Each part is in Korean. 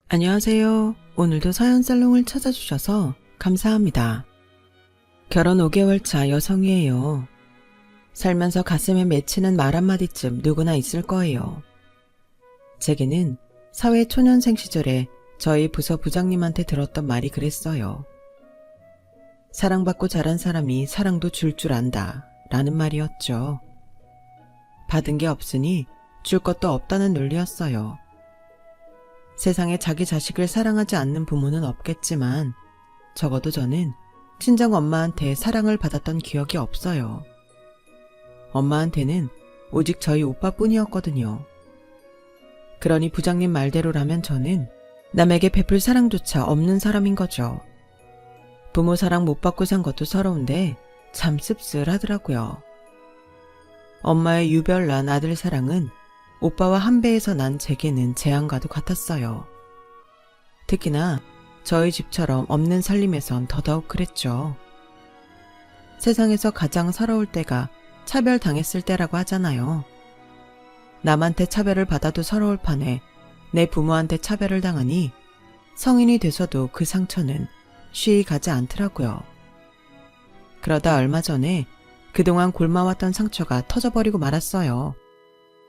안녕하세요. 오늘도 사연살롱을 찾아주셔서 감사합니다. 결혼 5개월 차 여성이에요. 살면서 가슴에 맺히는 말 한마디쯤 누구나 있을 거예요. 제게는 사회 초년생 시절에 저희 부서 부장님한테 들었던 말이 그랬어요. 사랑받고 자란 사람이 사랑도 줄 안다 라는 말이었죠. 받은 게 없으니 줄 것도 없다는 논리였어요. 세상에 자기 자식을 사랑하지 않는 부모는 없겠지만 적어도 저는 친정 엄마한테 사랑을 받았던 기억이 없어요. 엄마한테는 오직 저희 오빠뿐이었거든요. 그러니 부장님 말대로라면 저는 남에게 베풀 사랑조차 없는 사람인 거죠. 부모 사랑 못 받고 산 것도 서러운데 참 씁쓸하더라고요. 엄마의 유별난 아들 사랑은 오빠와 한 배에서 난 제게는 재앙과도 같았어요. 특히나 저희 집처럼 없는 살림에선 더더욱 그랬죠. 세상에서 가장 서러울 때가 차별당했을 때라고 하잖아요. 남한테 차별을 받아도 서러울 판에 내 부모한테 차별을 당하니 성인이 돼서도 그 상처는 쉬이 가지 않더라고요. 그러다 얼마 전에 그동안 곪아왔던 상처가 터져버리고 말았어요.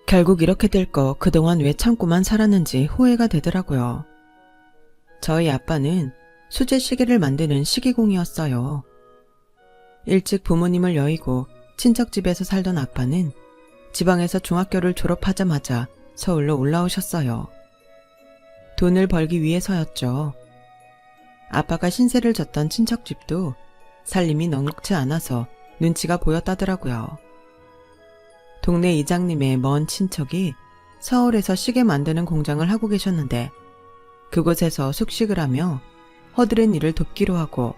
결국 이렇게 될 거 그동안 왜 참고만 살았는지 후회가 되더라고요. 저희 아빠는 수제 시계를 만드는 시기공이었어요. 일찍 부모님을 여의고 친척집에서 살던 아빠는 지방에서 중학교를 졸업하자마자 서울로 올라오셨어요. 돈을 벌기 위해서였죠. 아빠가 신세를 졌던 친척집도 살림이 넉넉지 않아서 눈치가 보였다더라고요. 동네 이장님의 먼 친척이 서울에서 시계 만드는 공장을 하고 계셨는데 그곳에서 숙식을 하며 허드렛 일을 돕기로 하고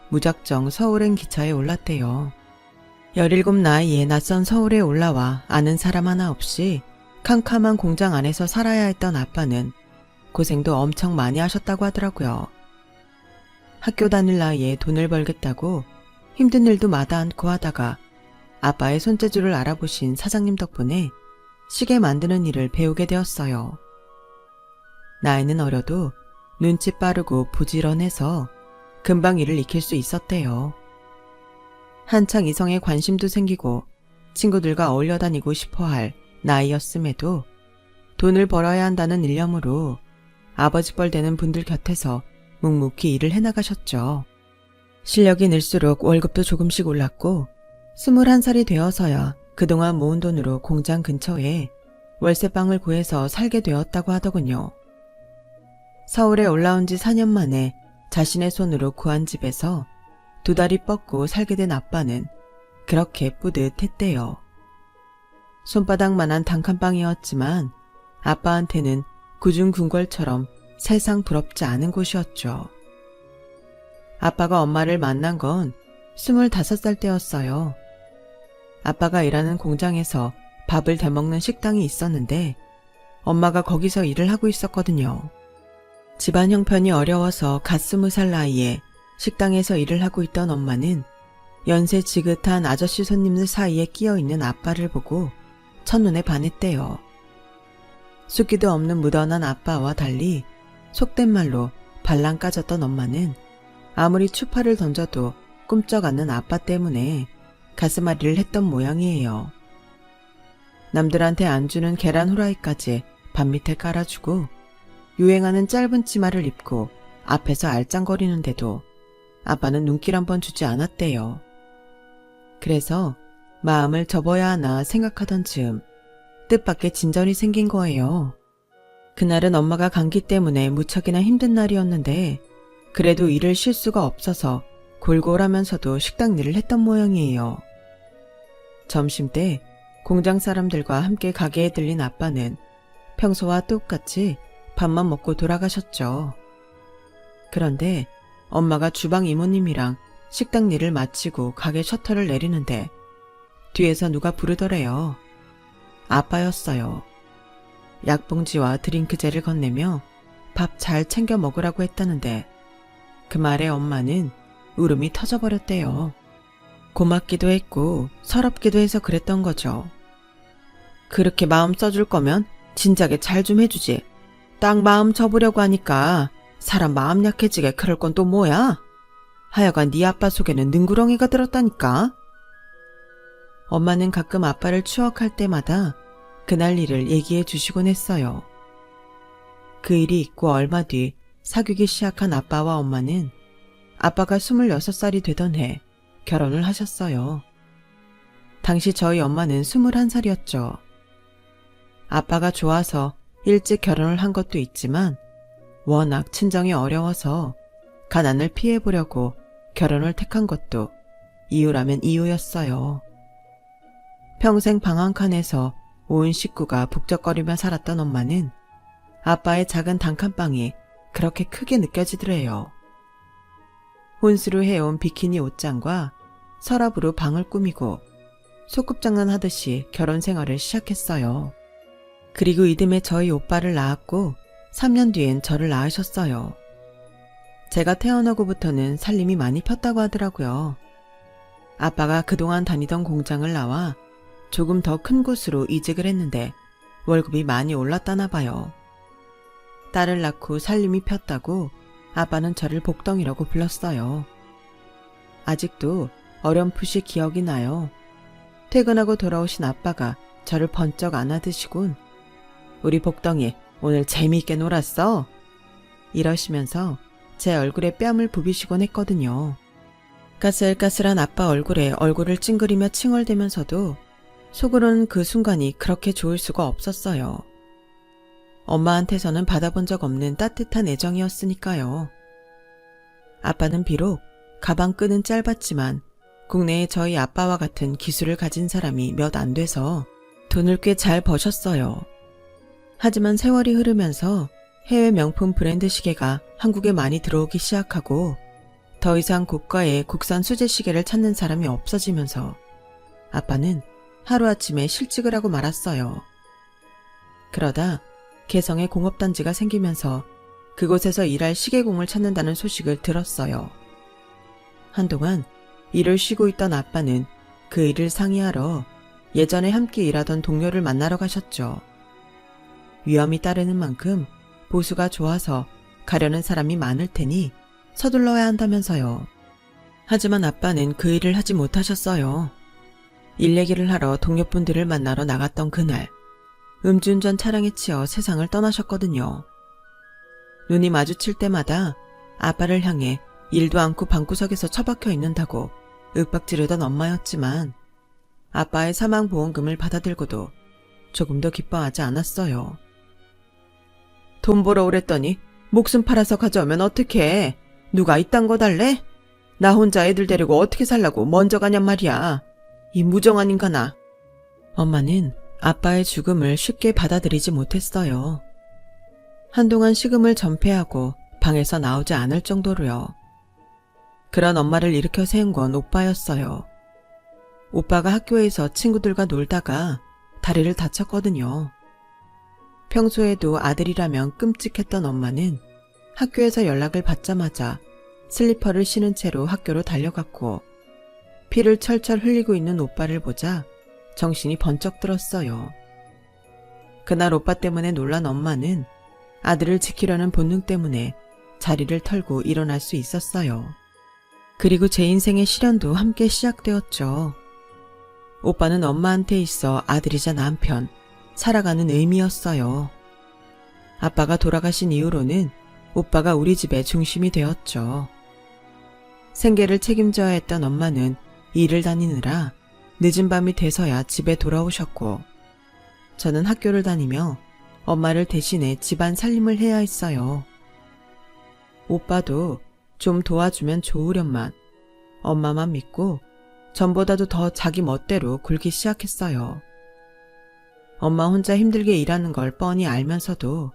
무작정 서울행 기차에 올랐대요. 17 나이에 낯선 서울에 올라와 아는 사람 하나 없이 캄캄한 공장 안에서 살아야 했던 아빠는 고생도 엄청 많이 하셨다고 하더라고요. 학교 다닐 나이에 돈을 벌겠다고 힘든 일도 마다 않고 하다가 아빠의 손재주를 알아보신 사장님 덕분에 시계 만드는 일을 배우게 되었어요. 나이는 어려도 눈치 빠르고 부지런해서 금방 일을 익힐 수 있었대요. 한창 이성에 관심도 생기고 친구들과 어울려 다니고 싶어할 나이였음에도 돈을 벌어야 한다는 일념으로 아버지 뻘 되는 분들 곁에서 묵묵히 일을 해나가셨죠. 실력이 늘수록 월급도 조금씩 올랐고 21살이 되어서야 그동안 모은 돈으로 공장 근처에 월세방을 구해서 살게 되었다고 하더군요. 서울에 올라온 지 4년 만에 자신의 손으로 구한 집에서 2다리 뻗고 살게 된 아빠는 그렇게 뿌듯했대요. 손바닥만한 단칸방이었지만 아빠한테는 구중궁궐처럼 세상 부럽지 않은 곳이었죠. 아빠가 엄마를 만난 건 25살 때였어요. 아빠가 일하는 공장에서 밥을 대먹는 식당이 있었는데 엄마가 거기서 일을 하고 있었거든요. 집안 형편이 어려워서 갓 20살 나이에 식당에서 일을 하고 있던 엄마는 연세 지긋한 아저씨 손님들 사이에 끼어있는 아빠를 보고 첫눈에 반했대요. 숫기도 없는 무던한 아빠와 달리 속된 말로 발랑 까졌던 엄마는 아무리 추파를 던져도 꿈쩍 않는 아빠 때문에 가슴앓이를 했던 모양이에요. 남들한테 안 주는 계란 후라이까지 밥 밑에 깔아주고 유행하는 짧은 치마를 입고 앞에서 알짱거리는데도 아빠는 눈길 한 번 주지 않았대요. 그래서 마음을 접어야 하나 생각하던 즈음 뜻밖의 진전이 생긴 거예요. 그날은 엄마가 감기 때문에 무척이나 힘든 날이었는데 그래도 일을 쉴 수가 없어서 골골하면서도 식당 일을 했던 모양이에요. 점심때 공장 사람들과 함께 가게에 들린 아빠는 평소와 똑같이 밥만 먹고 돌아가셨죠. 그런데 엄마가 주방 이모님이랑 식당 일을 마치고 가게 셔터를 내리는데 뒤에서 누가 부르더래요. 아빠였어요. 약봉지와 드링크젤을 건네며 밥 잘 챙겨 먹으라고 했다는데 그 말에 엄마는 울음이 터져버렸대요. 고맙기도 했고 서럽기도 해서 그랬던 거죠. 그렇게 마음 써줄 거면 진작에 잘 좀 해주지. 딱 마음 접으려고 하니까 사람 마음 약해지게 그럴 건 또 뭐야? 하여간 네 아빠 속에는 능구렁이가 들었다니까. 엄마는 가끔 아빠를 추억할 때마다 그날 일을 얘기해 주시곤 했어요. 그 일이 있고 얼마 뒤 사귀기 시작한 아빠와 엄마는 아빠가 26살이 되던 해 결혼을 하셨어요. 당시 저희 엄마는 21살이었죠. 아빠가 좋아서 일찍 결혼을 한 것도 있지만 워낙 친정이 어려워서 가난을 피해보려고 결혼을 택한 것도 이유라면 이유였어요. 평생 방 한 칸에서 온 식구가 북적거리며 살았던 엄마는 아빠의 작은 단칸방이 그렇게 크게 느껴지더래요. 혼수로 해온 비키니 옷장과 서랍으로 방을 꾸미고 소꿉장난 하듯이 결혼 생활을 시작했어요. 그리고 이듬해 저희 오빠를 낳았고 3년 뒤엔 저를 낳으셨어요. 제가 태어나고부터는 살림이 많이 폈다고 하더라고요. 아빠가 그동안 다니던 공장을 나와 조금 더 큰 곳으로 이직을 했는데 월급이 많이 올랐다나 봐요. 딸을 낳고 살림이 폈다고 아빠는 저를 복덩이라고 불렀어요. 아직도 어렴풋이 기억이 나요. 퇴근하고 돌아오신 아빠가 저를 번쩍 안아드시곤 우리 복덩이 오늘 재미있게 놀았어? 이러시면서 제 얼굴에 뺨을 부비시곤 했거든요. 까슬까슬한 아빠 얼굴에 얼굴을 찡그리며 칭얼대면서도 속으로는 그 순간이 그렇게 좋을 수가 없었어요. 엄마한테서는 받아본 적 없는 따뜻한 애정이었으니까요. 아빠는 비록 가방 끈은 짧았지만 국내에 저희 아빠와 같은 기술을 가진 사람이 몇 안 돼서 돈을 꽤 잘 버셨어요. 하지만 세월이 흐르면서 해외 명품 브랜드 시계가 한국에 많이 들어오기 시작하고 더 이상 고가의 국산 수제 시계를 찾는 사람이 없어지면서 아빠는 하루아침에 실직을 하고 말았어요. 그러다 개성에 공업단지가 생기면서 그곳에서 일할 시계공을 찾는다는 소식을 들었어요. 한동안 일을 쉬고 있던 아빠는 그 일을 상의하러 예전에 함께 일하던 동료를 만나러 가셨죠. 위험이 따르는 만큼 보수가 좋아서 가려는 사람이 많을 테니 서둘러야 한다면서요. 하지만 아빠는 그 일을 하지 못하셨어요. 일 얘기를 하러 동료분들을 만나러 나갔던 그날 음주운전 차량에 치여 세상을 떠나셨거든요. 눈이 마주칠 때마다 아빠를 향해 일도 않고 방구석에서 처박혀 있는다고 윽박지르던 엄마였지만 아빠의 사망보험금을 받아들고도 조금도 기뻐하지 않았어요. 돈 벌어 오랬더니 목숨 팔아서 가져오면 어떡해? 누가 이딴 거 달래? 나 혼자 애들 데리고 어떻게 살라고 먼저 가냔 말이야. 이 무정한 인간아. 엄마는 아빠의 죽음을 쉽게 받아들이지 못했어요. 한동안 식음을 전폐하고 방에서 나오지 않을 정도로요. 그런 엄마를 일으켜 세운 건 오빠였어요. 오빠가 학교에서 친구들과 놀다가 다리를 다쳤거든요. 평소에도 아들이라면 끔찍했던 엄마는 학교에서 연락을 받자마자 슬리퍼를 신은 채로 학교로 달려갔고 피를 철철 흘리고 있는 오빠를 보자 정신이 번쩍 들었어요. 그날 오빠 때문에 놀란 엄마는 아들을 지키려는 본능 때문에 자리를 털고 일어날 수 있었어요. 그리고 제 인생의 시련도 함께 시작되었죠. 오빠는 엄마한테 있어 아들이자 남편, 살아가는 의미였어요. 아빠가 돌아가신 이후로는 오빠가 우리 집의 중심이 되었죠. 생계를 책임져야 했던 엄마는 일을 다니느라 늦은 밤이 돼서야 집에 돌아오셨고 저는 학교를 다니며 엄마를 대신해 집안 살림을 해야 했어요. 오빠도 좀 도와주면 좋으련만 엄마만 믿고 전보다도 더 자기 멋대로 굴기 시작했어요. 엄마 혼자 힘들게 일하는 걸 뻔히 알면서도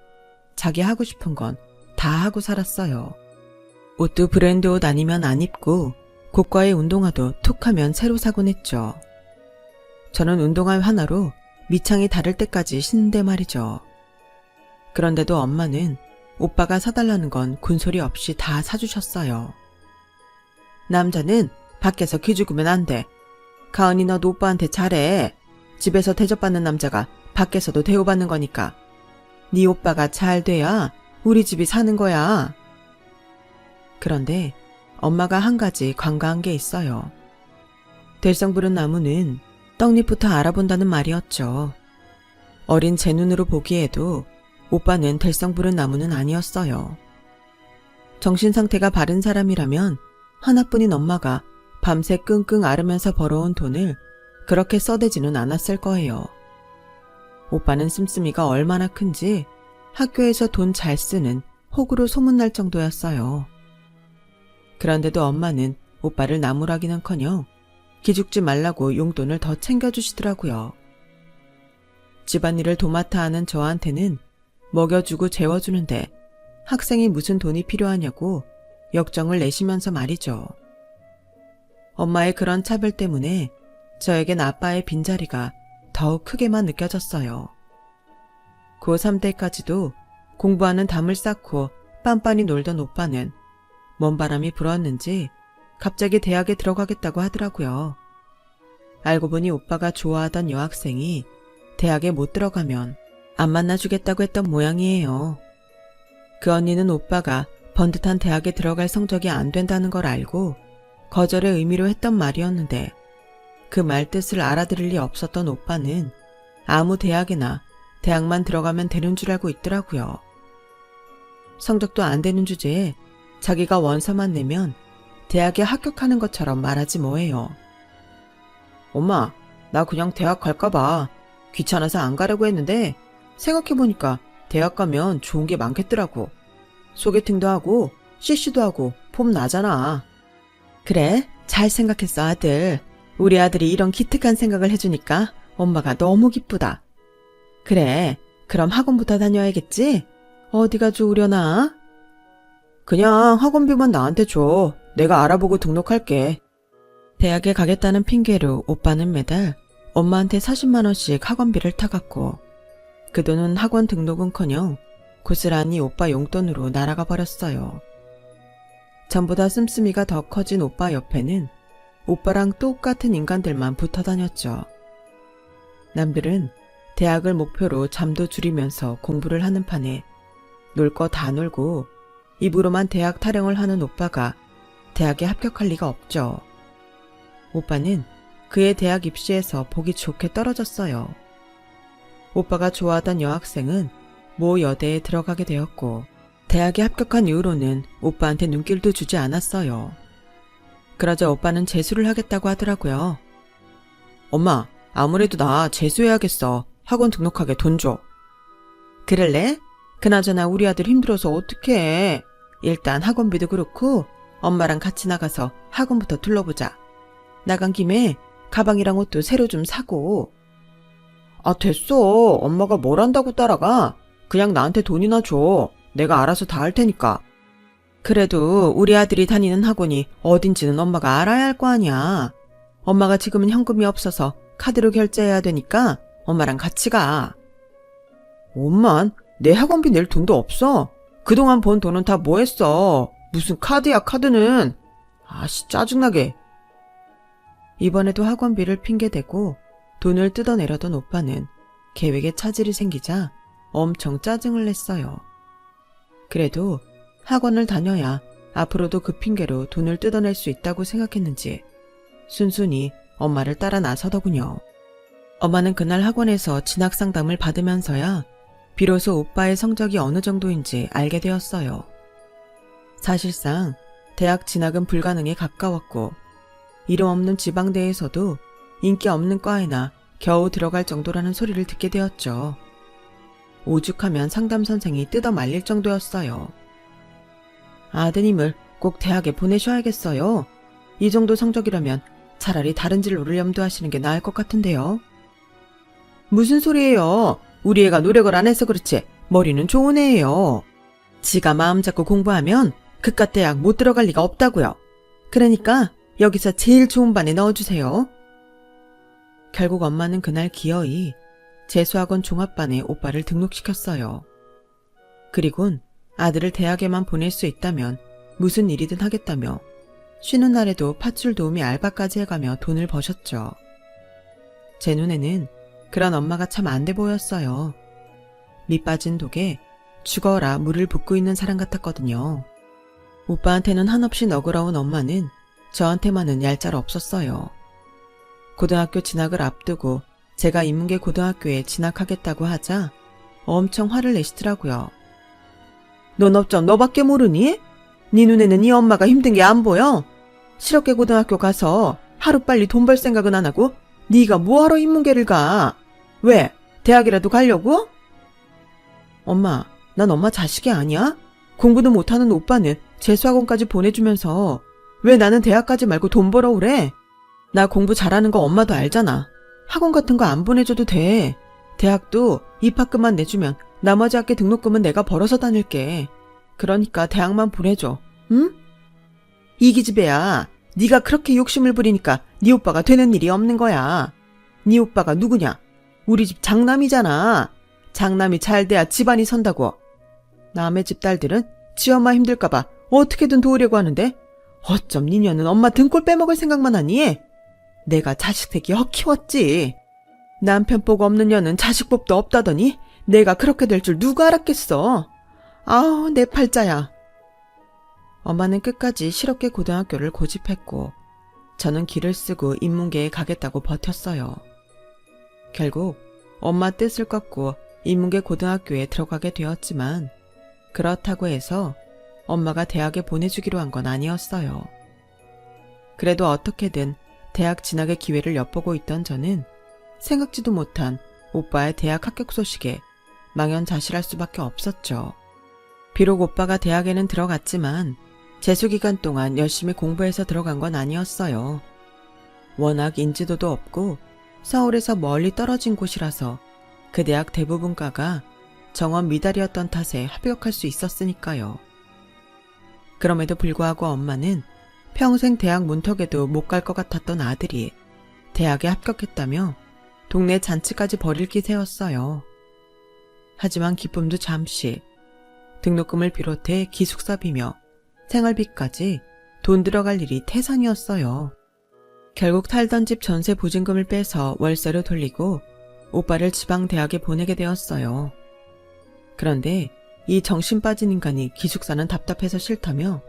자기 하고 싶은 건 다 하고 살았어요. 옷도 브랜드 옷 아니면 안 입고 고가의 운동화도 툭 하면 새로 사곤 했죠. 저는 운동화 하나로 밑창이 다를 때까지 신는데 말이죠. 그런데도 엄마는 오빠가 사달라는 건 군소리 없이 다 사주셨어요. 남자는 밖에서 기죽으면 안 돼. 가은이 너도 오빠한테 잘해. 집에서 대접받는 남자가 밖에서도 대우받는 거니까. 네 오빠가 잘 돼야 우리 집이 사는 거야. 그런데 엄마가 한 가지 관과한 게 있어요. 될성 부른 나무는 떡잎부터 알아본다는 말이었죠. 어린 제 눈으로 보기에도 오빠는 될성 부른 나무는 아니었어요. 정신 상태가 바른 사람이라면 하나뿐인 엄마가 밤새 끙끙 앓으면서 벌어온 돈을 그렇게 써대지는 않았을 거예요. 오빠는 씀씀이가 얼마나 큰지 학교에서 돈 잘 쓰는 호구로 소문날 정도였어요. 그런데도 엄마는 오빠를 나무라기는커녕 기죽지 말라고 용돈을 더 챙겨주시더라고요. 집안일을 도맡아 하는 저한테는 먹여주고 재워주는데 학생이 무슨 돈이 필요하냐고 역정을 내시면서 말이죠. 엄마의 그런 차별 때문에 저에겐 아빠의 빈자리가 더욱 크게만 느껴졌어요. 고3 때까지도 공부하는 담을 쌓고 빤빤히 놀던 오빠는 먼 바람이 불었는지 갑자기 대학에 들어가겠다고 하더라고요. 알고 보니 오빠가 좋아하던 여학생이 대학에 못 들어가면 안 만나주겠다고 했던 모양이에요. 그 언니는 오빠가 번듯한 대학에 들어갈 성적이 안 된다는 걸 알고 거절의 의미로 했던 말이었는데 그 말 뜻을 알아들을 리 없었던 오빠는 아무 대학이나 대학만 들어가면 되는 줄 알고 있더라고요. 성적도 안 되는 주제에 자기가 원서만 내면 대학에 합격하는 것처럼 말하지 뭐예요. 엄마, 나 그냥 대학 갈까봐 귀찮아서 안 가려고 했는데 생각해보니까 대학 가면 좋은 게 많겠더라고. 소개팅도 하고 CC도 하고 폼 나잖아. 그래, 잘 생각했어 아들. 우리 아들이 이런 기특한 생각을 해주니까 엄마가 너무 기쁘다. 그래, 그럼 학원부터 다녀야겠지? 어디가 좋으려나? 그냥 학원비만 나한테 줘. 내가 알아보고 등록할게. 대학에 가겠다는 핑계로 오빠는 매달 엄마한테 40만 원씩 학원비를 타갔고 그 돈은 학원 등록은커녕 고스란히 오빠 용돈으로 날아가 버렸어요. 전보다 씀씀이가 더 커진 오빠 옆에는 오빠랑 똑같은 인간들만 붙어 다녔죠. 남들은 대학을 목표로 잠도 줄이면서 공부를 하는 판에 놀 거 다 놀고 입으로만 대학 타령을 하는 오빠가 대학에 합격할 리가 없죠. 오빠는 그의 대학 입시에서 보기 좋게 떨어졌어요. 오빠가 좋아하던 여학생은 모 여대에 들어가게 되었고 대학에 합격한 이후로는 오빠한테 눈길도 주지 않았어요. 그러자 오빠는 재수를 하겠다고 하더라고요. 엄마, 아무래도 나 재수해야겠어. 학원 등록하게 돈 줘. 그럴래? 그나저나 우리 아들 힘들어서 어떡해. 일단 학원비도 그렇고 엄마랑 같이 나가서 학원부터 둘러보자. 나간 김에 가방이랑 옷도 새로 좀 사고. 아, 됐어. 엄마가 뭘 한다고 따라가. 그냥 나한테 돈이나 줘. 내가 알아서 다 할 테니까. 그래도 우리 아들이 다니는 학원이 어딘지는 엄마가 알아야 할 거 아니야. 엄마가 지금은 현금이 없어서 카드로 결제해야 되니까 엄마랑 같이 가. 엄만, 내 학원비 낼 돈도 없어. 그동안 번 돈은 다 뭐 했어. 무슨 카드야, 카드는. 아씨, 짜증나게. 이번에도 학원비를 핑계대고 돈을 뜯어내려던 오빠는 계획에 차질이 생기자 엄청 짜증을 냈어요. 그래도 학원을 다녀야 앞으로도 그 핑계로 돈을 뜯어낼 수 있다고 생각했는지 순순히 엄마를 따라 나서더군요. 엄마는 그날 학원에서 진학 상담을 받으면서야 비로소 오빠의 성적이 어느 정도인지 알게 되었어요. 사실상 대학 진학은 불가능에 가까웠고 이름 없는 지방대에서도 인기 없는 과에나 겨우 들어갈 정도라는 소리를 듣게 되었죠. 오죽하면 상담 선생이 뜯어 말릴 정도였어요. 아드님을 꼭 대학에 보내셔야겠어요. 이 정도 성적이라면 차라리 다른 진로를 염두하시는 게 나을 것 같은데요. 무슨 소리예요? 우리 애가 노력을 안 해서 그렇지 머리는 좋은 애예요. 지가 마음 잡고 공부하면 그깟 대학 못 들어갈 리가 없다고요. 그러니까 여기서 제일 좋은 반에 넣어주세요. 결국 엄마는 그날 기어이 재수학원 종합반에 오빠를 등록시켰어요. 그리곤 아들을 대학에만 보낼 수 있다면 무슨 일이든 하겠다며 쉬는 날에도 팥줄 도우미 알바까지 해가며 돈을 버셨죠. 제 눈에는 그런 엄마가 참 안 돼 보였어요. 밑 빠진 독에 죽어라 물을 붓고 있는 사람 같았거든요. 오빠한테는 한없이 너그러운 엄마는 저한테만은 얄짤 없었어요. 고등학교 진학을 앞두고 제가 인문계 고등학교에 진학하겠다고 하자 엄청 화를 내시더라고요. 넌 어쩜 너밖에 모르니? 네 눈에는 네 엄마가 힘든 게 안 보여? 실업계 고등학교 가서 하루빨리 돈 벌 생각은 안 하고 네가 뭐하러 인문계를 가? 왜? 대학이라도 가려고? 엄마, 난 엄마 자식이 아니야? 공부도 못하는 오빠는 재수학원까지 보내주면서 왜 나는 대학까지 말고 돈 벌어오래? 나 공부 잘하는 거 엄마도 알잖아. 학원 같은 거 안 보내줘도 돼. 대학도 입학금만 내주면 나머지 학기 등록금은 내가 벌어서 다닐게. 그러니까 대학만 보내줘. 응? 이 기집애야. 네가 그렇게 욕심을 부리니까 네 오빠가 되는 일이 없는 거야. 네 오빠가 누구냐? 우리 집 장남이잖아. 장남이 잘 돼야 집안이 선다고. 남의 집 딸들은 지 엄마 힘들까봐 어떻게든 도우려고 하는데 어쩜 니녀는 엄마 등골 빼먹을 생각만 하니? 내가 자식 새끼 헛 키웠지. 남편복 없는 년은 자식법도 없다더니 내가 그렇게 될 줄 누가 알았겠어. 아우 내 팔자야. 엄마는 끝까지 실업계 고등학교를 고집했고 저는 길을 쓰고 인문계에 가겠다고 버텼어요. 결국 엄마 뜻을 꺾고 인문계 고등학교에 들어가게 되었지만 그렇다고 해서 엄마가 대학에 보내주기로 한 건 아니었어요. 그래도 어떻게든 대학 진학의 기회를 엿보고 있던 저는 생각지도 못한 오빠의 대학 합격 소식에 망연자실할 수밖에 없었죠. 비록 오빠가 대학에는 들어갔지만 재수기간 동안 열심히 공부해서 들어간 건 아니었어요. 워낙 인지도도 없고 서울에서 멀리 떨어진 곳이라서 그 대학 대부분 과가 정원 미달이었던 탓에 합격할 수 있었으니까요. 그럼에도 불구하고 엄마는 평생 대학 문턱에도 못 갈 것 같았던 아들이 대학에 합격했다며 동네 잔치까지 벌일 기세였어요. 하지만 기쁨도 잠시, 등록금을 비롯해 기숙사비며 생활비까지 돈 들어갈 일이 태산이었어요. 결국 살던 집 전세 보증금을 빼서 월세로 돌리고 오빠를 지방 대학에 보내게 되었어요. 그런데 이 정신 빠진 인간이 기숙사는 답답해서 싫다며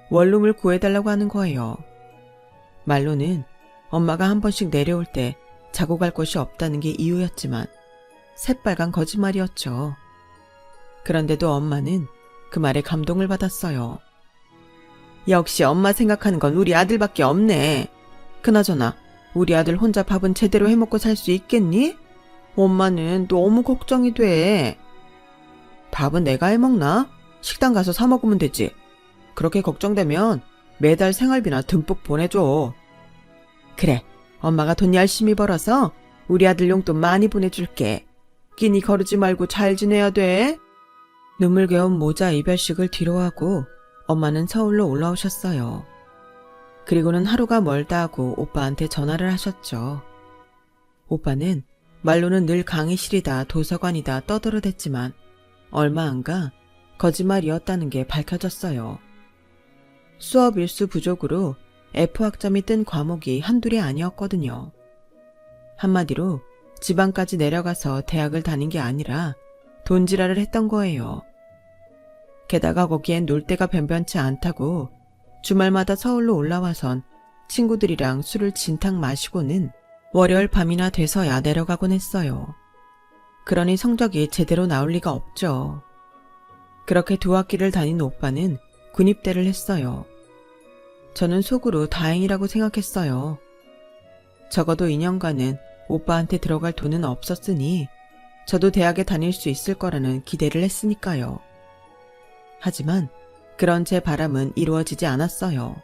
원룸을 구해달라고 하는 거예요. 말로는 엄마가 한 번씩 내려올 때 자고 갈 곳이 없다는 게 이유였지만 새빨간 거짓말이었죠. 그런데도 엄마는 그 말에 감동을 받았어요. 역시 엄마 생각하는 건 우리 아들밖에 없네. 그나저나 우리 아들 혼자 밥은 제대로 해먹고 살 수 있겠니? 엄마는 너무 걱정이 돼. 밥은 내가 해먹나? 식당 가서 사 먹으면 되지. 그렇게 걱정되면 매달 생활비나 듬뿍 보내줘. 그래, 엄마가 돈 열심히 벌어서 우리 아들 용돈 많이 보내줄게. 끼니 거르지 말고 잘 지내야 돼. 눈물겨운 모자 이별식을 뒤로하고 엄마는 서울로 올라오셨어요. 그리고는 하루가 멀다 하고 오빠한테 전화를 하셨죠. 오빠는 말로는 늘 강의실이다 도서관이다 떠들어댔지만 얼마 안 가 거짓말이었다는 게 밝혀졌어요. 수업 일수 부족으로 F학점이 뜬 과목이 한둘이 아니었거든요. 한마디로 지방까지 내려가서 대학을 다닌 게 아니라 돈지랄을 했던 거예요. 게다가 거기엔 놀 데가 변변치 않다고 주말마다 서울로 올라와선 친구들이랑 술을 진탕 마시고는 월요일 밤이나 돼서야 내려가곤 했어요. 그러니 성적이 제대로 나올 리가 없죠. 그렇게 두 학기를 다닌 오빠는 군입대를 했어요. 저는 속으로 다행이라고 생각했어요. 적어도 2년간은 오빠한테 들어갈 돈은 없었으니 저도 대학에 다닐 수 있을 거라는 기대를 했으니까요. 하지만 그런 제 바람은 이루어지지 않았어요.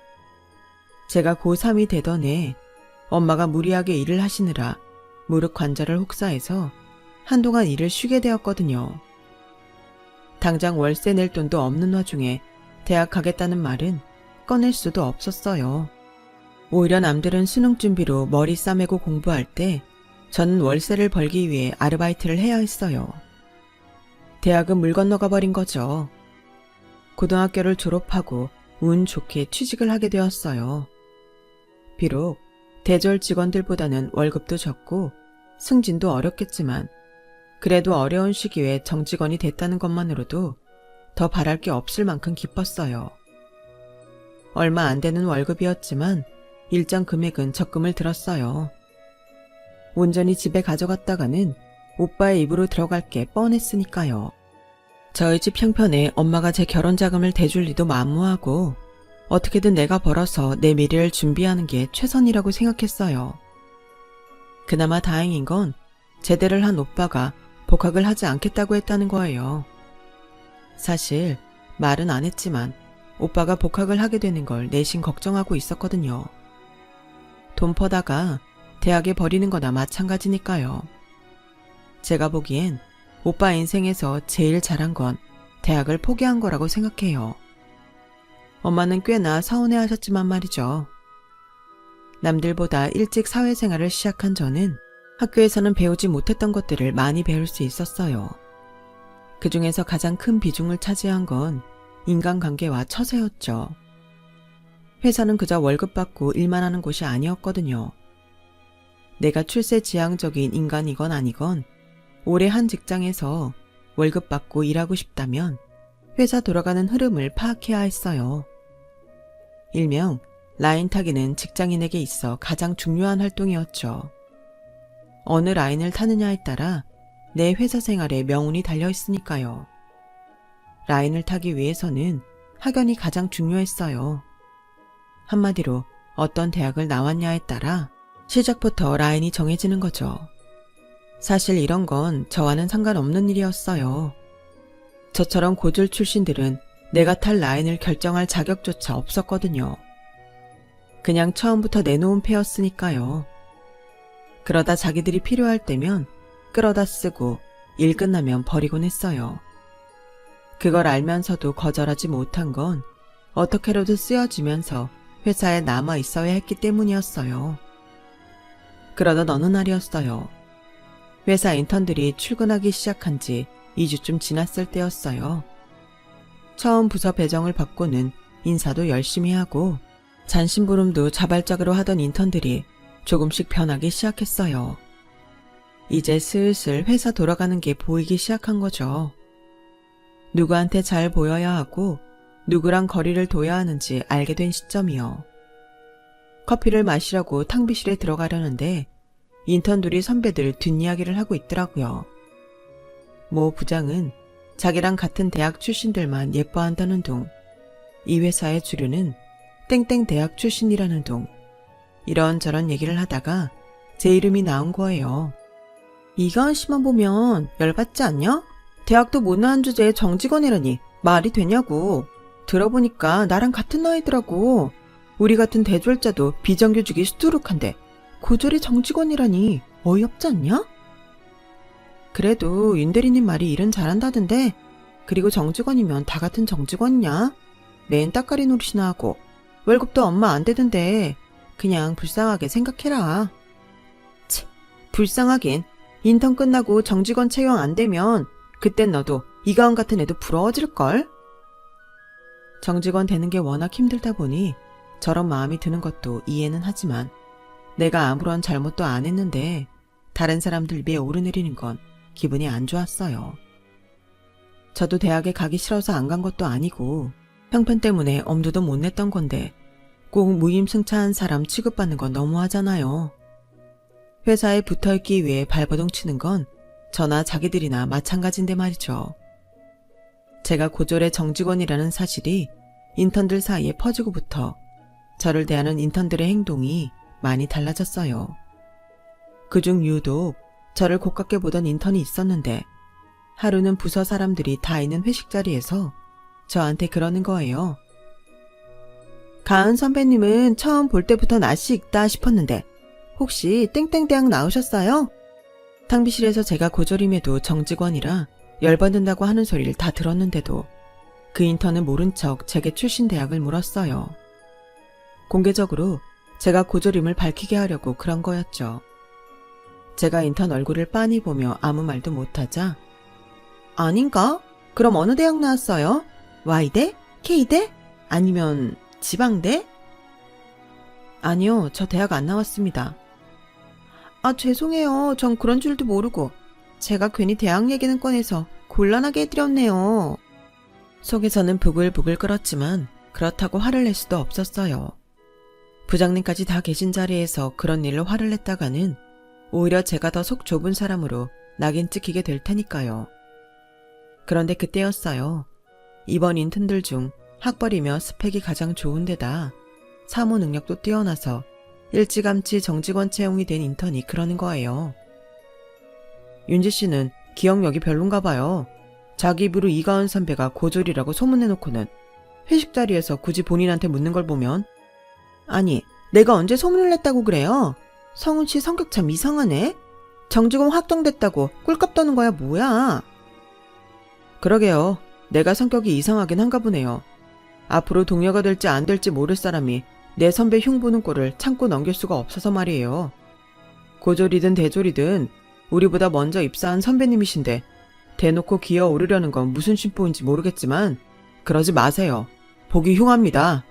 제가 고3이 되던 해 엄마가 무리하게 일을 하시느라 무릎 관절을 혹사해서 한동안 일을 쉬게 되었거든요. 당장 월세 낼 돈도 없는 와중에 대학 가겠다는 말은 꺼낼 수도 없었어요. 오히려 남들은 수능 준비로 머리 싸매고 공부할 때 저는 월세를 벌기 위해 아르바이트를 해야 했어요. 대학은 물 건너가 버린 거죠. 고등학교를 졸업하고 운 좋게 취직을 하게 되었어요. 비록 대졸 직원들보다는 월급도 적고 승진도 어렵겠지만 그래도 어려운 시기에 정직원이 됐다는 것만으로도 더 바랄 게 없을 만큼 기뻤어요. 얼마 안 되는 월급이었지만 일정 금액은 적금을 들었어요. 온전히 집에 가져갔다가는 오빠의 입으로 들어갈 게 뻔했으니까요. 저희 집 형편에 엄마가 제 결혼 자금을 대줄 리도 만무하고 어떻게든 내가 벌어서 내 미래를 준비하는 게 최선이라고 생각했어요. 그나마 다행인 건 제대를 한 오빠가 복학을 하지 않겠다고 했다는 거예요. 사실 말은 안 했지만 오빠가 복학을 하게 되는 걸 내심 걱정하고 있었거든요. 돈 퍼다가 대학에 버리는 거나 마찬가지니까요. 제가 보기엔 오빠 인생에서 제일 잘한 건 대학을 포기한 거라고 생각해요. 엄마는 꽤나 서운해하셨지만 말이죠. 남들보다 일찍 사회생활을 시작한 저는 학교에서는 배우지 못했던 것들을 많이 배울 수 있었어요. 그 중에서 가장 큰 비중을 차지한 건 인간관계와 처세였죠. 회사는 그저 월급 받고 일만 하는 곳이 아니었거든요. 내가 출세지향적인 인간이건 아니건 오래 한 직장에서 월급 받고 일하고 싶다면 회사 돌아가는 흐름을 파악해야 했어요. 일명 라인 타기는 직장인에게 있어 가장 중요한 활동이었죠. 어느 라인을 타느냐에 따라 내 회사 생활의 명운이 달려있으니까요. 라인을 타기 위해서는 학연이 가장 중요했어요. 한마디로 어떤 대학을 나왔냐에 따라 시작부터 라인이 정해지는 거죠. 사실 이런 건 저와는 상관없는 일이었어요. 저처럼 고졸 출신들은 내가 탈 라인을 결정할 자격조차 없었거든요. 그냥 처음부터 내놓은 패였으니까요. 그러다 자기들이 필요할 때면 끌어다 쓰고 일 끝나면 버리곤 했어요. 그걸 알면서도 거절하지 못한 건 어떻게라도 쓰여지면서 회사에 남아 있어야 했기 때문이었어요. 그러던 어느 날이었어요. 회사 인턴들이 출근하기 시작한 지 2주쯤 지났을 때였어요. 처음 부서 배정을 받고는 인사도 열심히 하고 잔심부름도 자발적으로 하던 인턴들이 조금씩 변하기 시작했어요. 이제 슬슬 회사 돌아가는 게 보이기 시작한 거죠. 누구한테 잘 보여야 하고 누구랑 거리를 둬야 하는지 알게 된 시점이요. 커피를 마시려고 탕비실에 들어가려는데 인턴들이 선배들 뒷이야기를 하고 있더라고요. 모 부장은 자기랑 같은 대학 출신들만 예뻐한다는 둥, 이 회사의 주류는 땡땡 대학 출신이라는 둥, 이런저런 얘기를 하다가 제 이름이 나온 거예요. 이가은 씨만 보면 열받지 않냐? 대학도 못 나온 주제에 정직원이라니 말이 되냐고. 들어보니까 나랑 같은 나이더라고. 우리 같은 대졸자도 비정규직이 수두룩한데 고졸이 정직원이라니 어이없지 않냐? 그래도 윤대리님 말이 일은 잘한다던데. 그리고 정직원이면 다 같은 정직원이냐? 맨 따까리 노릇이나 하고 월급도 얼마 안 되던데 그냥 불쌍하게 생각해라. 치, 불쌍하긴. 인턴 끝나고 정직원 채용 안 되면 그땐 너도 이가은 같은 애도 부러워질걸? 정직원 되는 게 워낙 힘들다 보니 저런 마음이 드는 것도 이해는 하지만 내가 아무런 잘못도 안 했는데 다른 사람들 위에 오르내리는 건 기분이 안 좋았어요. 저도 대학에 가기 싫어서 안 간 것도 아니고 형편 때문에 엄두도 못 냈던 건데 꼭 무임승차한 사람 취급받는 건 너무하잖아요. 회사에 붙어있기 위해 발버둥 치는 건 저나 자기들이나 마찬가지인데 말이죠. 제가 고졸의 정직원이라는 사실이 인턴들 사이에 퍼지고부터 저를 대하는 인턴들의 행동이 많이 달라졌어요. 그중 유독 저를 고깝게 보던 인턴이 있었는데 하루는 부서 사람들이 다 있는 회식 자리에서 저한테 그러는 거예요. 가은 선배님은 처음 볼 때부터 낯이 익다 싶었는데 혹시 땡땡대학 나오셨어요? 탕비실에서 제가 고졸임에도 정직원이라 열받는다고 하는 소리를 다 들었는데도 그 인턴은 모른 척 제게 출신 대학을 물었어요. 공개적으로 제가 고졸임을 밝히게 하려고 그런 거였죠. 제가 인턴 얼굴을 빤히 보며 아무 말도 못하자 아닌가? 그럼 어느 대학 나왔어요? Y대? K대? 아니면 지방대? 아니요, 저 대학 안 나왔습니다. 아, 죄송해요. 전 그런 줄도 모르고. 제가 괜히 대학 얘기는 꺼내서 곤란하게 해드렸네요. 속에서는 부글부글 끓었지만 그렇다고 화를 낼 수도 없었어요. 부장님까지 다 계신 자리에서 그런 일로 화를 냈다가는 오히려 제가 더 속 좁은 사람으로 낙인 찍히게 될 테니까요. 그런데 그때였어요. 이번 인턴들 중 학벌이며 스펙이 가장 좋은 데다 사무 능력도 뛰어나서 일찌감치 정직원 채용이 된 인턴이 그러는 거예요. 윤지 씨는 기억력이 별론가 봐요. 자기 입으로 이가은 선배가 고졸이라고 소문내놓고는 회식 자리에서 굳이 본인한테 묻는 걸 보면 아니, 내가 언제 소문을 냈다고 그래요? 성훈 씨 성격 참 이상하네? 정직원 확정됐다고 꿀값 떠는 거야 뭐야? 그러게요. 내가 성격이 이상하긴 한가 보네요. 앞으로 동료가 될지 안 될지 모를 사람이 내 선배 흉보는 꼴을 참고 넘길 수가 없어서 말이에요. 고졸이든 대졸이든 우리보다 먼저 입사한 선배님이신데 대놓고 기어오르려는 건 무슨 심보인지 모르겠지만 그러지 마세요. 보기 흉합니다.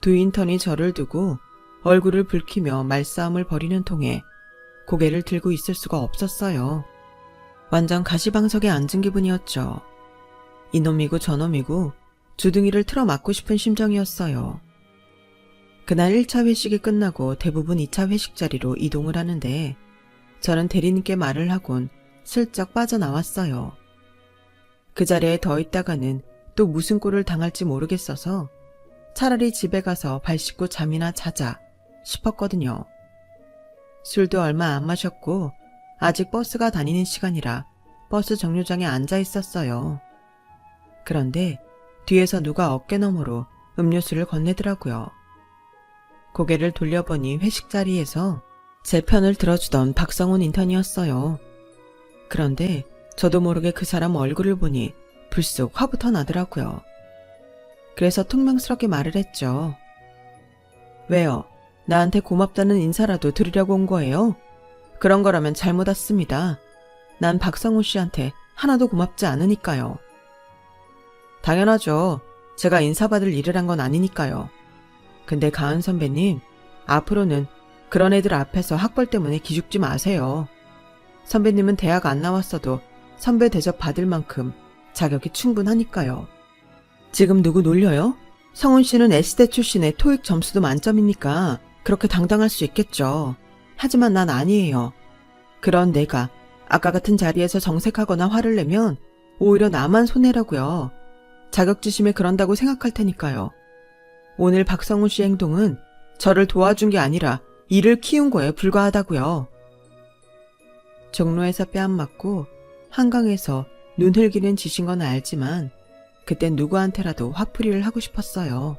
두 인턴이 저를 두고 얼굴을 붉히며 말싸움을 벌이는 통에 고개를 들고 있을 수가 없었어요. 완전 가시방석에 앉은 기분이었죠. 이놈이고 저놈이고 주둥이를 틀어 맞고 싶은 심정이었어요. 그날 1차 회식이 끝나고 대부분 2차 회식 자리로 이동을 하는데 저는 대리님께 말을 하곤 슬쩍 빠져나왔어요. 그 자리에 더 있다가는 또 무슨 꼴을 당할지 모르겠어서 차라리 집에 가서 발 씻고 잠이나 자자 싶었거든요. 술도 얼마 안 마셨고 아직 버스가 다니는 시간이라 버스 정류장에 앉아 있었어요. 그런데 뒤에서 누가 어깨너머로 음료수를 건네더라고요. 고개를 돌려보니 회식 자리에서 제 편을 들어주던 박성훈 인턴이었어요. 그런데 저도 모르게 그 사람 얼굴을 보니 불쑥 화부터 나더라고요. 그래서 퉁명스럽게 말을 했죠. 왜요? 나한테 고맙다는 인사라도 드리려고 온 거예요? 그런 거라면 잘못 왔습니다. 난 박성훈 씨한테 하나도 고맙지 않으니까요. 당연하죠. 제가 인사받을 일을 한 건 아니니까요. 근데 가은 선배님, 앞으로는 그런 애들 앞에서 학벌 때문에 기죽지 마세요. 선배님은 대학 안 나왔어도 선배 대접 받을 만큼 자격이 충분하니까요. 지금 누구 놀려요? 성훈 씨는 S대 출신의 토익 점수도 만점이니까 그렇게 당당할 수 있겠죠. 하지만 난 아니에요. 그런 내가 아까 같은 자리에서 정색하거나 화를 내면 오히려 나만 손해라고요. 자격지심에 그런다고 생각할 테니까요. 오늘 박성훈 씨 행동은 저를 도와준 게 아니라 일을 키운 거에 불과하다고요. 종로에서 뺨 맞고 한강에서 눈 흘기는 짓인 건 알지만 그땐 누구한테라도 화풀이를 하고 싶었어요.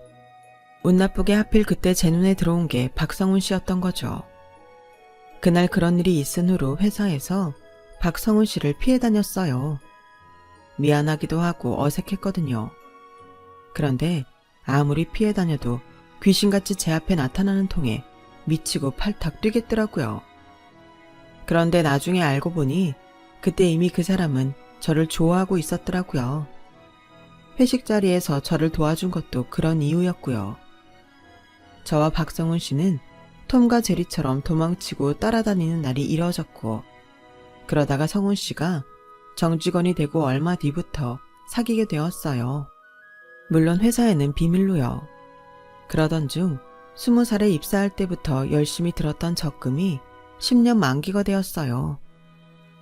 운 나쁘게 하필 그때 제 눈에 들어온 게 박성훈 씨였던 거죠. 그날 그런 일이 있은 후로 회사에서 박성훈 씨를 피해 다녔어요. 미안하기도 하고 어색했거든요. 그런데 아무리 피해 다녀도 귀신같이 제 앞에 나타나는 통에 미치고 팔탁 뛰겠더라고요. 그런데 나중에 알고 보니 그때 이미 그 사람은 저를 좋아하고 있었더라고요. 회식 자리에서 저를 도와준 것도 그런 이유였고요. 저와 박성훈 씨는 톰과 제리처럼 도망치고 따라다니는 날이 이뤄졌고 그러다가 성훈 씨가 정직원이 되고 얼마 뒤부터 사귀게 되었어요. 물론 회사에는 비밀로요. 그러던 중 20살에 입사할 때부터 열심히 들었던 적금이 10년 만기가 되었어요.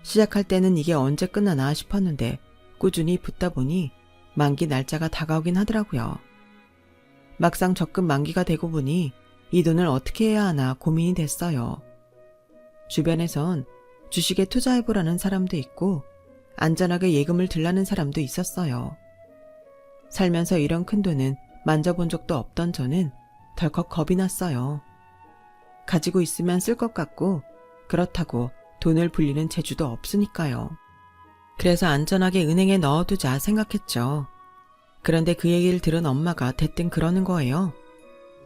시작할 때는 이게 언제 끝나나 싶었는데 꾸준히 붓다 보니 만기 날짜가 다가오긴 하더라고요. 막상 적금 만기가 되고 보니 이 돈을 어떻게 해야 하나 고민이 됐어요. 주변에선 주식에 투자해보라는 사람도 있고 안전하게 예금을 들라는 사람도 있었어요. 살면서 이런 큰 돈은 만져본 적도 없던 저는 덜컥 겁이 났어요. 가지고 있으면 쓸 것 같고 그렇다고 돈을 불리는 재주도 없으니까요. 그래서 안전하게 은행에 넣어두자 생각했죠. 그런데 그 얘기를 들은 엄마가 대뜸 그러는 거예요.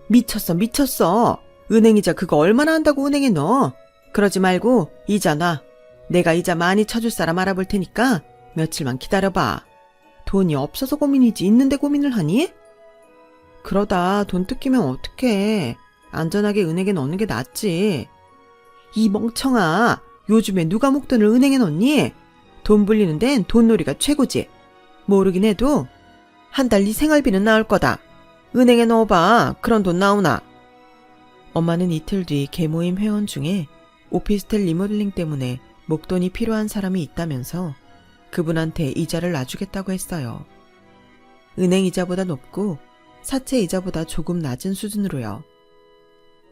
미쳤어. 은행이자 그거 얼마나 한다고 은행에 넣어. 그러지 말고 이자 놔. 내가 이자 많이 쳐줄 사람 알아볼 테니까 며칠만 기다려봐. 돈이 없어서 고민이지 있는데 고민을 하니? 그러다 돈 뜯기면 어떡해. 안전하게 은행에 넣는 게 낫지. 이 멍청아. 요즘에 누가 목돈을 은행에 넣니? 돈 불리는 데는 돈놀이가 최고지. 모르긴 해도 한 달 네 생활비는 나올 거다. 은행에 넣어봐. 그런 돈 나오나? 엄마는 이틀 뒤 개모임 회원 중에 오피스텔 리모델링 때문에 목돈이 필요한 사람이 있다면서 그분한테 이자를 놔주겠다고 했어요. 은행 이자보다 높고 사채 이자보다 조금 낮은 수준으로요.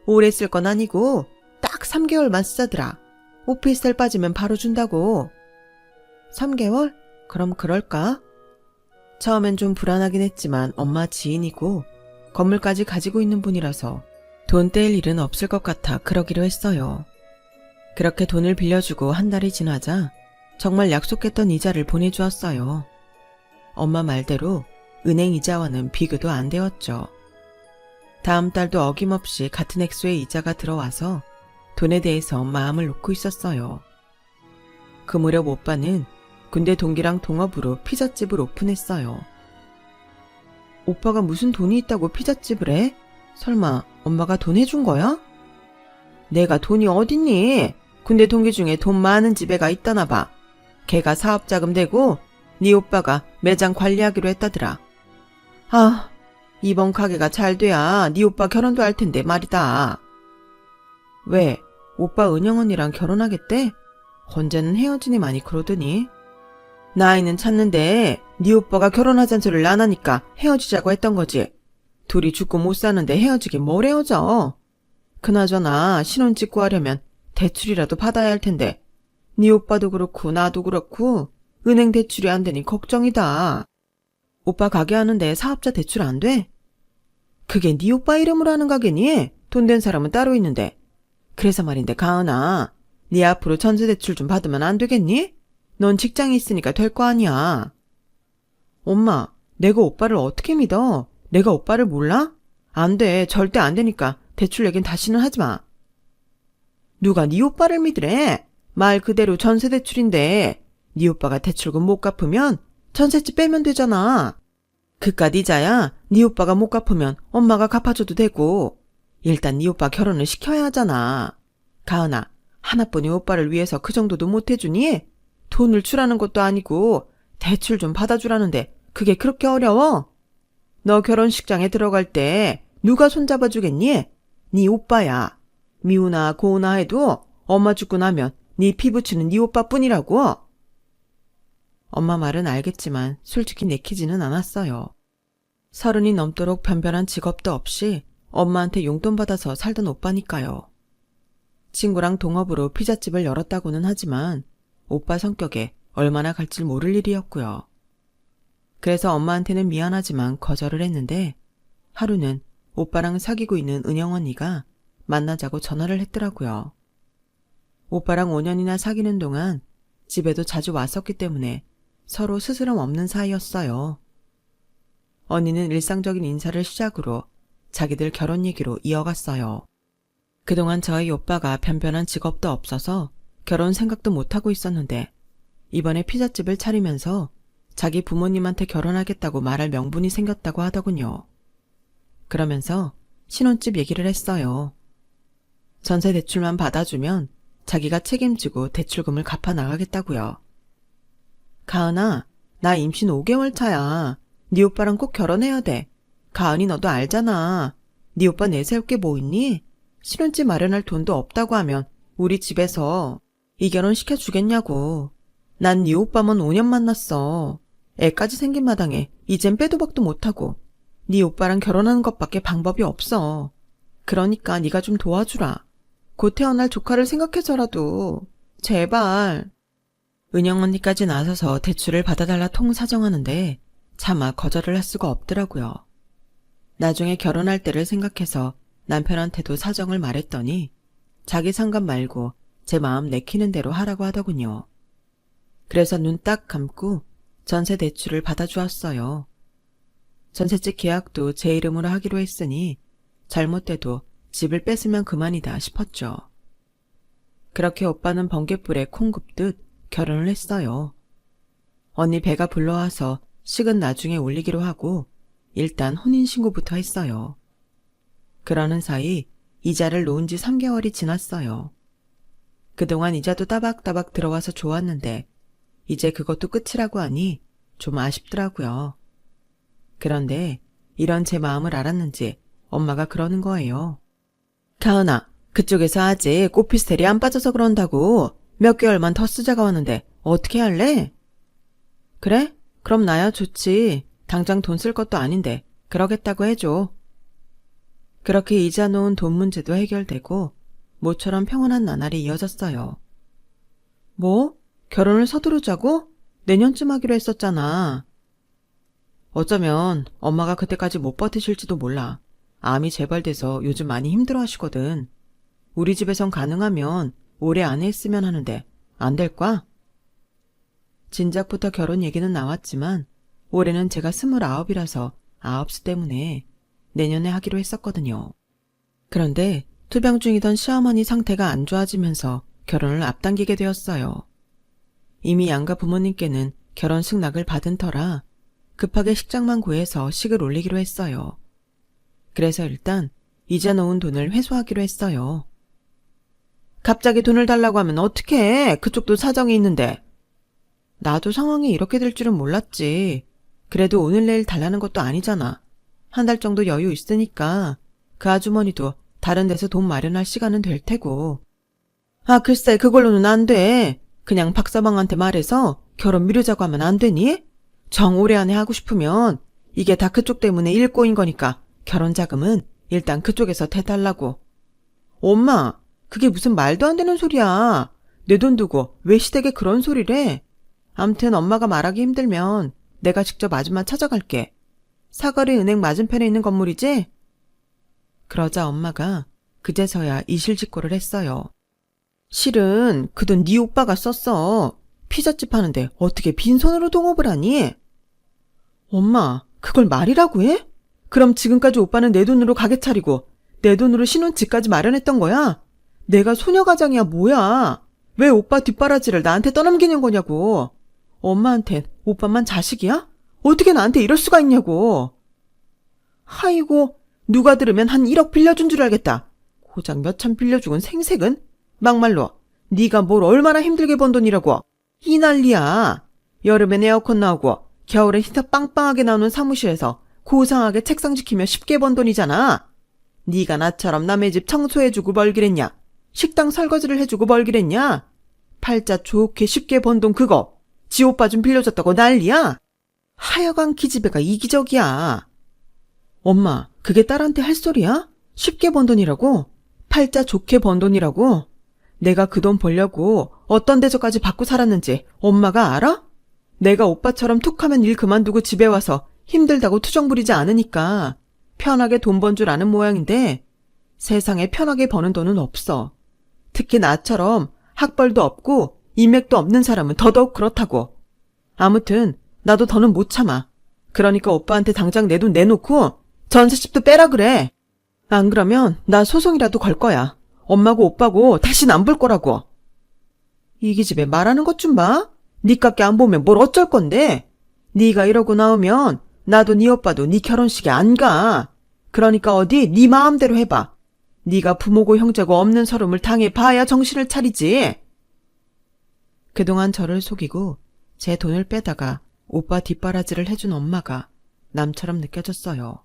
오래 쓸 건 아니고 딱 3개월만 쓰자더라. 오피스텔 빠지면 바로 준다고. 3개월? 그럼 그럴까? 처음엔 좀 불안하긴 했지만 엄마 지인이고 건물까지 가지고 있는 분이라서 돈 떼일 일은 없을 것 같아 그러기로 했어요. 그렇게 돈을 빌려주고 한 달이 지나자 정말 약속했던 이자를 보내주었어요. 엄마 말대로 은행 이자와는 비교도 안 되었죠. 다음 달도 어김없이 같은 액수의 이자가 들어와서 돈에 대해서 마음을 놓고 있었어요. 그 무렵 오빠는 군대 동기랑 동업으로 피자집을 오픈했어요. 오빠가 무슨 돈이 있다고 피자집을 해? 설마 엄마가 돈 해준 거야? 내가 돈이 어딨니? 군대 동기 중에 돈 많은 집애가 있다나 봐. 걔가 사업자금 대고 네 오빠가 매장 관리하기로 했다더라. 아, 이번 가게가 잘 돼야 네 오빠 결혼도 할 텐데 말이다. 왜? 오빠 은영 언니랑 결혼하겠대? 언제는 헤어지니 많이 그러더니. 나이는 찾는데 네 오빠가 결혼하자는 소리를 안 하니까 헤어지자고 했던 거지. 둘이 죽고 못 사는데 헤어지긴 뭘 헤어져. 그나저나 신혼 찍고 하려면 대출이라도 받아야 할 텐데 네 오빠도 그렇고 나도 그렇고 은행 대출이 안 되니 걱정이다. 오빠 가게 하는데 사업자 대출 안 돼? 그게 네 오빠 이름으로 하는 가게니? 돈 된 사람은 따로 있는데. 그래서 말인데 가은아, 네 앞으로 전세 대출 좀 받으면 안 되겠니? 넌 직장이 있으니까 될 거 아니야. 엄마, 내가 오빠를 어떻게 믿어? 내가 오빠를 몰라? 안 돼. 절대 안 되니까 대출 얘긴 다시는 하지 마. 누가 네 오빠를 믿으래? 말 그대로 전세 대출인데 네 오빠가 대출금 못 갚으면 전셋집 빼면 되잖아. 그깟 이자야 네 오빠가 못 갚으면 엄마가 갚아줘도 되고 일단 네 오빠 결혼을 시켜야 하잖아. 가은아, 하나뿐인 오빠를 위해서 그 정도도 못 해주니? 돈을 주라는 것도 아니고 대출 좀 받아주라는데 그게 그렇게 어려워? 너 결혼식장에 들어갈 때 누가 손잡아주겠니? 네 오빠야. 미우나 고우나 해도 엄마 죽고 나면 네 피부치는 네 오빠뿐이라고. 엄마 말은 알겠지만 솔직히 내키지는 않았어요. 30이 넘도록 변변한 직업도 없이 엄마한테 용돈 받아서 살던 오빠니까요. 친구랑 동업으로 피자집을 열었다고는 하지만 오빠 성격에 얼마나 갈지 모를 일이었고요. 그래서 엄마한테는 미안하지만 거절을 했는데 하루는 오빠랑 사귀고 있는 은영 언니가 만나자고 전화를 했더라고요. 오빠랑 5년이나 사귀는 동안 집에도 자주 왔었기 때문에 서로 스스럼 없는 사이였어요. 언니는 일상적인 인사를 시작으로 자기들 결혼 얘기로 이어갔어요. 그동안 저희 오빠가 변변한 직업도 없어서 결혼 생각도 못하고 있었는데 이번에 피자집을 차리면서 자기 부모님한테 결혼하겠다고 말할 명분이 생겼다고 하더군요. 그러면서 신혼집 얘기를 했어요. 전세 대출만 받아주면 자기가 책임지고 대출금을 갚아 나가겠다고요. 가은아, 나 임신 5개월 차야. 네 오빠랑 꼭 결혼해야 돼. 가은이 너도 알잖아. 네 오빠 내세울 게 뭐 있니? 신혼집 마련할 돈도 없다고 하면 우리 집에서 이 결혼 시켜주겠냐고. 난 네 오빠만 5년 만났어. 애까지 생긴 마당에 이젠 빼도 박도 못하고 네 오빠랑 결혼하는 것밖에 방법이 없어. 그러니까 네가 좀 도와주라. 곧 태어날 조카를 생각해서라도. 제발. 은영 언니까지 나서서 대출을 받아달라 통사정하는데 차마 거절을 할 수가 없더라고요. 나중에 결혼할 때를 생각해서 남편한테도 사정을 말했더니 자기 상관 말고 제 마음 내키는 대로 하라고 하더군요. 그래서 눈 딱 감고 전세 대출을 받아주었어요. 전셋집 계약도 제 이름으로 하기로 했으니 잘못돼도 집을 뺏으면 그만이다 싶었죠. 그렇게 오빠는 번갯불에 콩 굽듯 결혼을 했어요. 언니 배가 불러와서 식은 나중에 올리기로 하고 일단 혼인신고부터 했어요. 그러는 사이 이자를 놓은 지 3개월이 지났어요. 그동안 이자도 따박따박 들어와서 좋았는데 이제 그것도 끝이라고 하니 좀 아쉽더라고요. 그런데 이런 제 마음을 알았는지 엄마가 그러는 거예요. 가은아, 그쪽에서 아직 오피스텔이 안 빠져서 그런다고 몇 개월만 더 쓰자가 왔는데 어떻게 할래? 그래? 그럼 나야 좋지. 당장 돈 쓸 것도 아닌데 그러겠다고 해줘. 그렇게 이자 놓은 돈 문제도 해결되고 모처럼 평온한 나날이 이어졌어요. 뭐? 결혼을 서두르자고? 내년쯤 하기로 했었잖아. 어쩌면 엄마가 그때까지 못 버티실지도 몰라. 암이 재발돼서 요즘 많이 힘들어하시거든. 우리 집에선 가능하면 올해 안에 했으면 하는데 안 될까? 진작부터 결혼 얘기는 나왔지만 올해는 제가 29이라서 아홉수 때문에 내년에 하기로 했었거든요. 그런데 투병 중이던 시어머니 상태가 안 좋아지면서 결혼을 앞당기게 되었어요. 이미 양가 부모님께는 결혼식 낙을 받은 터라 급하게 식장만 구해서 식을 올리기로 했어요. 그래서 일단 이자 놓은 돈을 회수하기로 했어요. 갑자기 돈을 달라고 하면 어떡해? 그쪽도 사정이 있는데. 나도 상황이 이렇게 될 줄은 몰랐지. 그래도 오늘 내일 달라는 것도 아니잖아. 한 달 정도 여유 있으니까 그 아주머니도 다른 데서 돈 마련할 시간은 될 테고. 아, 글쎄 그걸로는 안 돼. 그냥 박서방한테 말해서 결혼 미루자고 하면 안 되니? 정 올해 안에 하고 싶으면 이게 다 그쪽 때문에 일 꼬인 거니까 결혼 자금은 일단 그쪽에서 대달라고. 엄마, 그게 무슨 말도 안 되는 소리야. 내 돈 두고 왜 시댁에 그런 소리래? 암튼 엄마가 말하기 힘들면 내가 직접 아줌마 찾아갈게. 사거리 은행 맞은편에 있는 건물이지? 그러자 엄마가 그제서야 이실직고를 했어요. 실은 그 돈 네 오빠가 썼어. 피자집 하는데 어떻게 빈손으로 동업을 하니? 엄마, 그걸 말이라고 해? 그럼 지금까지 오빠는 내 돈으로 가게 차리고 내 돈으로 신혼집까지 마련했던 거야? 내가 소녀가장이야 뭐야? 왜 오빠 뒷바라지를 나한테 떠넘기는 거냐고. 엄마한텐 오빠만 자식이야? 어떻게 나한테 이럴 수가 있냐고. 아이고, 누가 들으면 한 1억 빌려준 줄 알겠다. 고작 몇천 빌려주곤 생색은? 막말로 네가 뭘 얼마나 힘들게 번 돈이라고. 이 난리야. 여름엔 에어컨 나오고 겨울엔 히터 빵빵하게 나오는 사무실에서 고상하게 책상 지키며 쉽게 번 돈이잖아. 네가 나처럼 남의 집 청소해주고 벌기랬냐? 식당 설거지를 해주고 벌기랬냐? 팔자 좋게 쉽게 번 돈 그거 지 오빠 좀 빌려줬다고 난리야? 하여간 기집애가 이기적이야. 엄마, 그게 딸한테 할 소리야? 쉽게 번 돈이라고? 팔자 좋게 번 돈이라고? 내가 그 돈 벌려고 어떤 대접까지 받고 살았는지 엄마가 알아? 내가 오빠처럼 툭하면 일 그만두고 집에 와서 힘들다고 투정 부리지 않으니까 편하게 돈 번 줄 아는 모양인데 세상에 편하게 버는 돈은 없어. 특히 나처럼 학벌도 없고 인맥도 없는 사람은 더더욱 그렇다고. 아무튼 나도 더는 못 참아. 그러니까 오빠한테 당장 내 돈 내놓고 전세집도 빼라 그래. 안 그러면 나 소송이라도 걸 거야. 엄마고 오빠고 다신 안 볼 거라고. 이 기집애 말하는 것 좀 봐. 니깎게 안 보면 뭘 어쩔 건데. 네가 이러고 나오면 나도 네 오빠도 네 결혼식에 안 가. 그러니까 어디 네 마음대로 해봐. 네가 부모고 형제고 없는 서름을 당해봐야 정신을 차리지. 그동안 저를 속이고 제 돈을 빼다가 오빠 뒷바라지를 해준 엄마가 남처럼 느껴졌어요.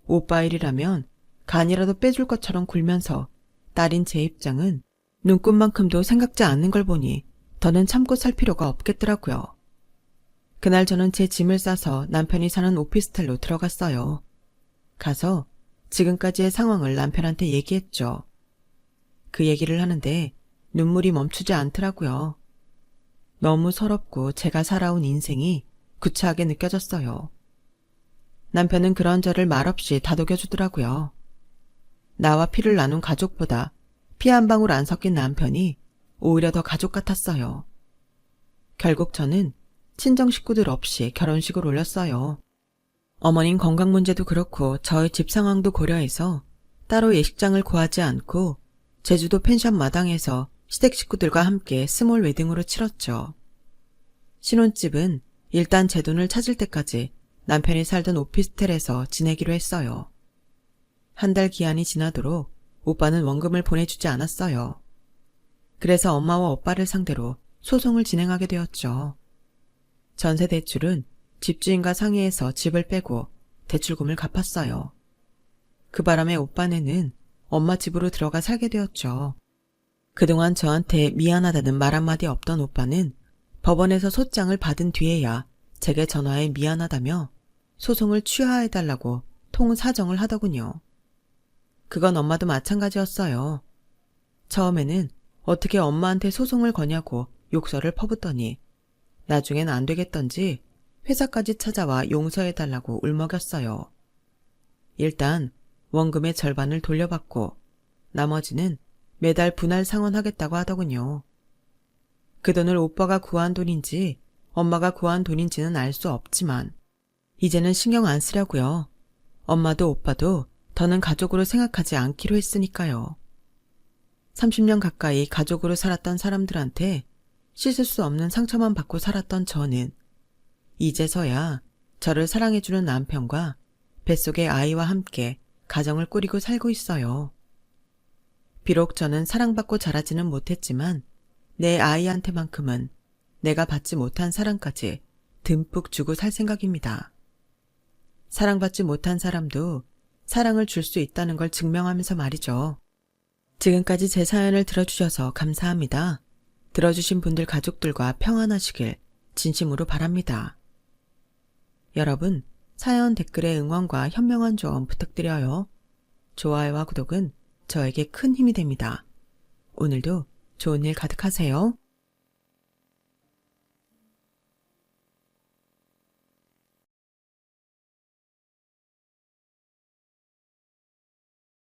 오빠 일이라면 간이라도 빼줄 것처럼 굴면서 딸인 제 입장은 눈꽃만큼도 생각지 않는 걸 보니 더는 참고 살 필요가 없겠더라고요. 그날 저는 제 짐을 싸서 남편이 사는 오피스텔로 들어갔어요. 가서 지금까지의 상황을 남편한테 얘기했죠. 그 얘기를 하는데 눈물이 멈추지 않더라고요. 너무 서럽고 제가 살아온 인생이 구차하게 느껴졌어요. 남편은 그런 저를 말없이 다독여주더라고요. 나와 피를 나눈 가족보다 피 한 방울 안 섞인 남편이 오히려 더 가족 같았어요. 결국 저는 친정 식구들 없이 결혼식을 올렸어요. 어머님 건강 문제도 그렇고 저의 집 상황도 고려해서 따로 예식장을 구하지 않고 제주도 펜션 마당에서 시댁 식구들과 함께 스몰 웨딩으로 치렀죠. 신혼집은 일단 제 돈을 찾을 때까지 남편이 살던 오피스텔에서 지내기로 했어요. 한 달 기한이 지나도록 오빠는 원금을 보내주지 않았어요. 그래서 엄마와 오빠를 상대로 소송을 진행하게 되었죠. 전세 대출은 집주인과 상의해서 집을 빼고 대출금을 갚았어요. 그 바람에 오빠네는 엄마 집으로 들어가 살게 되었죠. 그동안 저한테 미안하다는 말 한마디 없던 오빠는 법원에서 소장을 받은 뒤에야 제게 전화해 미안하다며 소송을 취하해달라고 통사정을 하더군요. 그건 엄마도 마찬가지였어요. 처음에는 어떻게 엄마한테 소송을 거냐고 욕설을 퍼붓더니 나중엔 안 되겠던지 회사까지 찾아와 용서해달라고 울먹였어요. 일단 원금의 절반을 돌려받고 나머지는 매달 분할 상환하겠다고 하더군요. 그 돈을 오빠가 구한 돈인지 엄마가 구한 돈인지는 알 수 없지만 이제는 신경 안 쓰려고요. 엄마도 오빠도 더는 가족으로 생각하지 않기로 했으니까요. 30년 가까이 가족으로 살았던 사람들한테 씻을 수 없는 상처만 받고 살았던 저는 이제서야 저를 사랑해주는 남편과 뱃속의 아이와 함께 가정을 꾸리고 살고 있어요. 비록 저는 사랑받고 자라지는 못했지만 내 아이한테만큼은 내가 받지 못한 사랑까지 듬뿍 주고 살 생각입니다. 사랑받지 못한 사람도 사랑을 줄 수 있다는 걸 증명하면서 말이죠. 지금까지 제 사연을 들어주셔서 감사합니다. 들어주신 분들 가족들과 평안하시길 진심으로 바랍니다. 여러분, 사연 댓글에 응원과 현명한 조언 부탁드려요. 좋아요와 구독은 저에게 큰 힘이 됩니다. 오늘도 좋은 일 가득하세요.